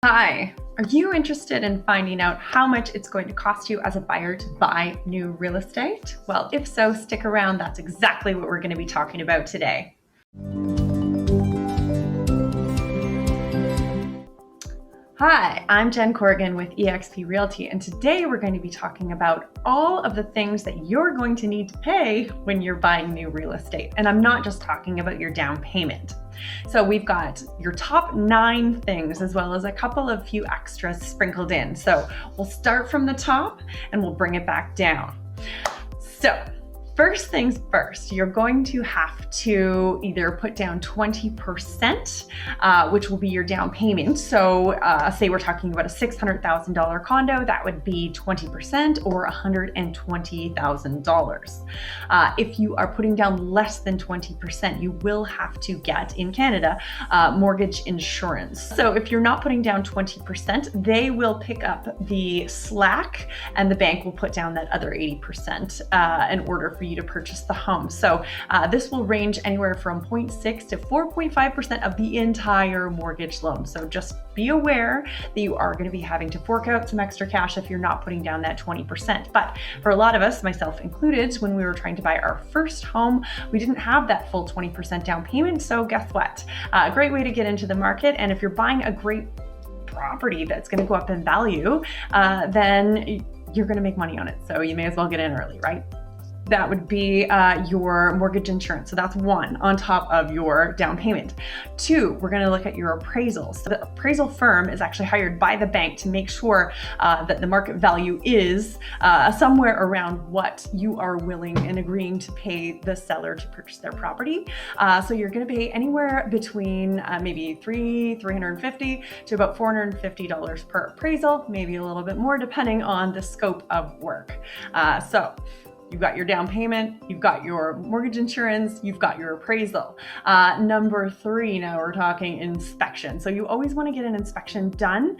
Hi, are you interested in finding out how much it's going to cost you as a buyer to buy new real estate? Well, if so, stick around. That's exactly what we're going to be talking about today. Hi, I'm Jen Corrigan with EXP Realty, and today we're going to be talking about all of the things that you're going to need to pay when you're buying new real estate. And I'm not just talking about your down payment. So we've got your top 9 things as well as a couple of few extras sprinkled in. So we'll start from the top and we'll bring it back down. So first things first, you're going to have to either put down 20%, which will be your down payment. So say we're talking about a $600,000 condo, that would be 20% or $120,000. If you are putting down less than 20%, you will have to get, in Canada, mortgage insurance. So if you're not putting down 20%, they will pick up the slack and the bank will put down that other 80% in order for you to purchase the home. So this will range anywhere from 0.6 to 4.5% of the entire mortgage loan. So just be aware that you are going to be having to fork out some extra cash if you're not putting down that 20%. But for a lot of us, myself included, when we were trying to buy our first home, we didn't have that full 20% down payment. So guess what? A great way to get into the market. And if you're buying a great property that's going to go up in value, then you're going to make money on it. So you may as well get in early, right? That would be your mortgage insurance. So that's 1 on top of your down payment. 2, we're going to look at your appraisal. So the appraisal firm is actually hired by the bank to make sure that the market value is somewhere around what you are willing and agreeing to pay the seller to purchase their property. So you're going to pay anywhere between maybe $350 to about $450 per appraisal, maybe a little bit more depending on the scope of work. So you've got your down payment, you've got your mortgage insurance, you've got your appraisal. Number 3, now we're talking inspection. So you always want to get an inspection done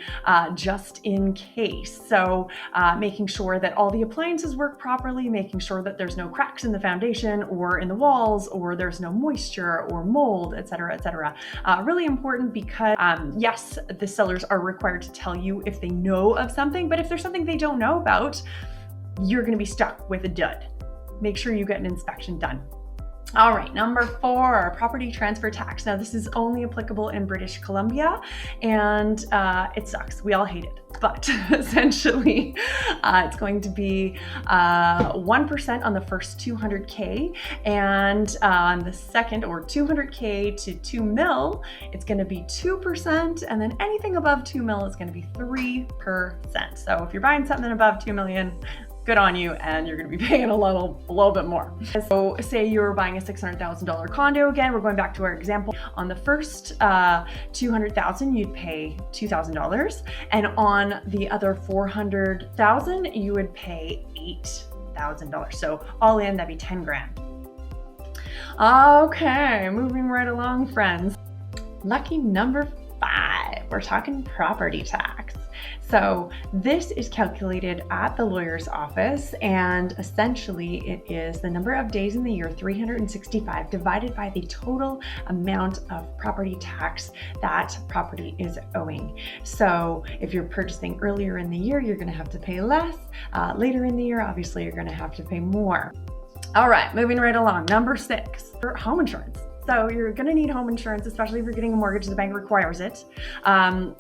just in case. So making sure that all the appliances work properly, making sure that there's no cracks in the foundation or in the walls, or there's no moisture or mold, et cetera, et cetera. Really important because yes, the sellers are required to tell you if they know of something, but if there's something they don't know about, you're going to be stuck with a dud. Make sure you get an inspection done. All right, number 4, property transfer tax. Now this is only applicable in British Columbia and it sucks. We all hate it, but essentially it's going to be 1% on the first 200K, and on the second, or 200K to 2 mil, it's going to be 2%, and then anything above 2 mil is going to be 3%. So if you're buying something above 2 million, good on you, and you're going to be paying a little bit more. So say you're buying a $600,000 condo. Again, we're going back to our example. On the first $200,000, you'd pay $2,000, and on the other $400,000, you would pay $8,000. So all in, that'd be 10 grand. Okay, moving right along, friends. Lucky number 5, we're talking property tax. So this is calculated at the lawyer's office, and essentially it is the number of days in the year, 365, divided by the total amount of property tax that property is owing. So if you're purchasing earlier in the year, you're going to have to pay less. Later in the year, obviously, you're going to have to pay more. All right, moving right along. Number 6, for home insurance. So you're going to need home insurance, especially if you're getting a mortgage. The bank requires it.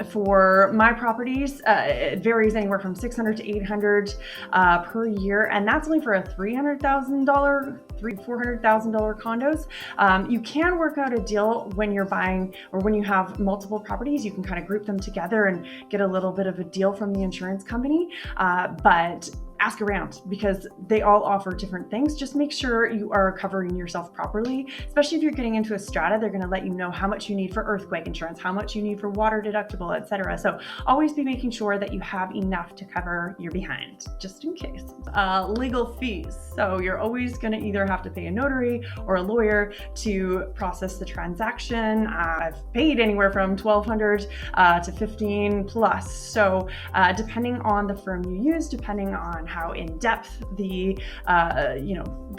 For my properties, it varies anywhere from $600 to $800 per year, and that's only for a $400,000 condos. You can work out a deal when you're buying, or when you have multiple properties. You can kind of group them together and get a little bit of a deal from the insurance company, but ask around because they all offer different things. Just make sure you are covering yourself properly, especially if you're getting into a strata. They're going to let you know how much you need for earthquake insurance, how much you need for water deductible, etc. So always be making sure that you have enough to cover your behind, just in case. Legal fees. So you're always going to either have to pay a notary or a lawyer to process the transaction. I've paid anywhere from $1,200 to $15 plus. So depending on the firm you use, depending on how in depth the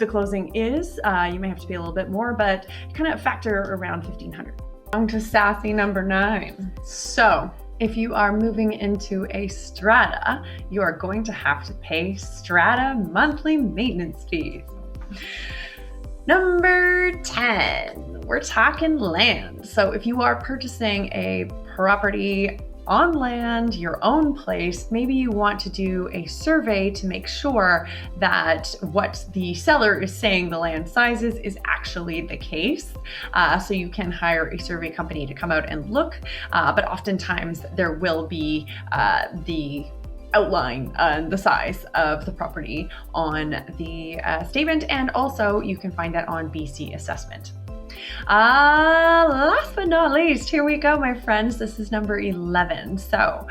closing is, you may have to pay a little bit more, but kind of factor around $1,500. On to sassy number 9. So If you are moving into a strata, you are going to have to pay strata monthly maintenance fees. Number 10, we're talking land. So if you are purchasing a property on land, your own place, maybe you want to do a survey to make sure that what the seller is saying the land size is actually the case. So you can hire a survey company to come out and look, but oftentimes there will be the outline the size of the property on the statement, and also you can find that on BC Assessment. Last but not least, here we go, my friends. This is number 11. So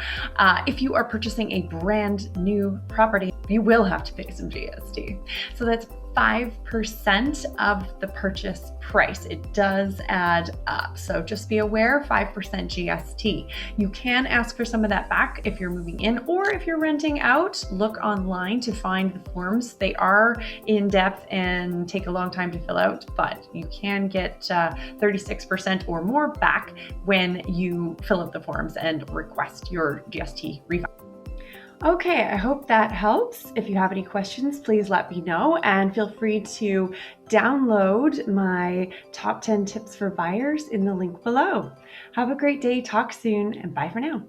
if you are purchasing a brand new property, you will have to pay some GST. So that's 5% of the purchase price. It does add up. So just be aware, 5% GST. You can ask for some of that back if you're moving in, or if you're renting out, look online to find the forms. They are in depth and take a long time to fill out, but you can get 36% or more back when you fill out the forms and request your GST refund. Okay, I hope that helps. If you have any questions, please let me know, and feel free to download my top 10 tips for buyers in the link below. Have a great day, talk soon, and bye for now.